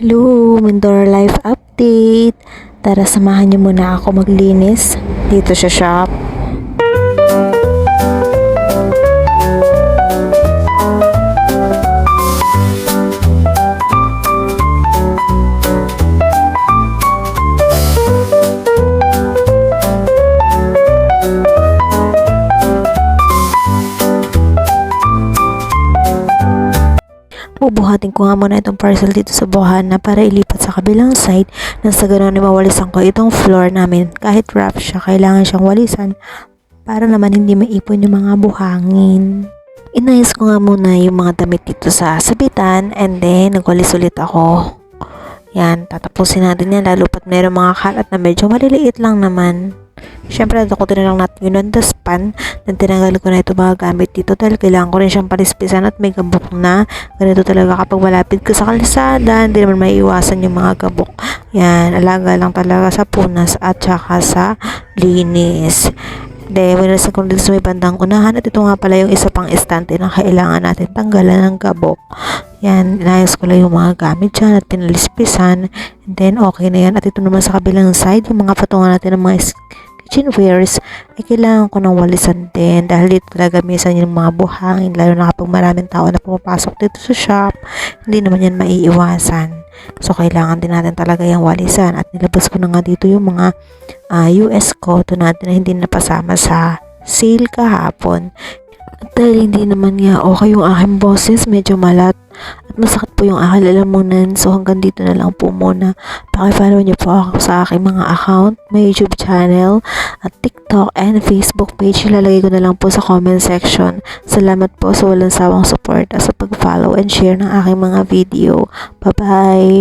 Hello, Mindoro Life Update. Tara, samahan niyo muna ako maglinis dito sa shop. Bubuhatin ko nga muna itong parcel dito sa buhana para ilipat sa kabilang side nang sa ganoon ay mawalisan ko itong floor namin. Kahit wrap siya, kailangan siyang walisan para naman hindi maipon yung mga buhangin. Inayos ko nga muna yung mga damit dito sa sabitan and then nagwalis ulit ako. Yan, tatapusin natin yan lalo pat mayroong mga kalat na medyo maliliit lang naman. Siyempre, nakutin lang natin yun on the span. Then, tinanggal ko na ito mga gamit dito dahil kailangan ko rin siyang palispisan at may gabok na. Ganito talaga kapag malapit ka sa kalsada, hindi naman maiiwasan yung mga gabok. Yan, alaga lang talaga sa punas at saka sa linis. Then, winalasan ko dito sa may bandang unahan at ito nga pala yung isa pang estante na kailangan natin tanggalan ng gabok. Yan, inayos ko lang yung mga gamit dyan at pinalispisan. And then, okay na yan. At ito naman sa kabilang side, yung mga patungan natin ng mga kitchenwares ay kailangan ko ng walisan din dahil dito talaga minsan yung mga buhangin lalo na kapag maraming tao na pumapasok dito sa shop, hindi naman yan maiiwasan. So, kailangan din natin talaga yung walisan at nilabas ko na nga dito yung mga US cotton natin na hindi napasama sa sale kahapon. At dahil hindi naman nga okay yung aking boses, medyo malat at masakit po yung aking lalamunan. So hanggang dito na lang po muna. Paki-follow niyo po ako sa aking mga account, may YouTube channel, at TikTok and Facebook page. Ilalagay ko na lang po sa comment section. Salamat po sa walang sawang support at sa pag-follow and share ng aking mga video. Bye-bye!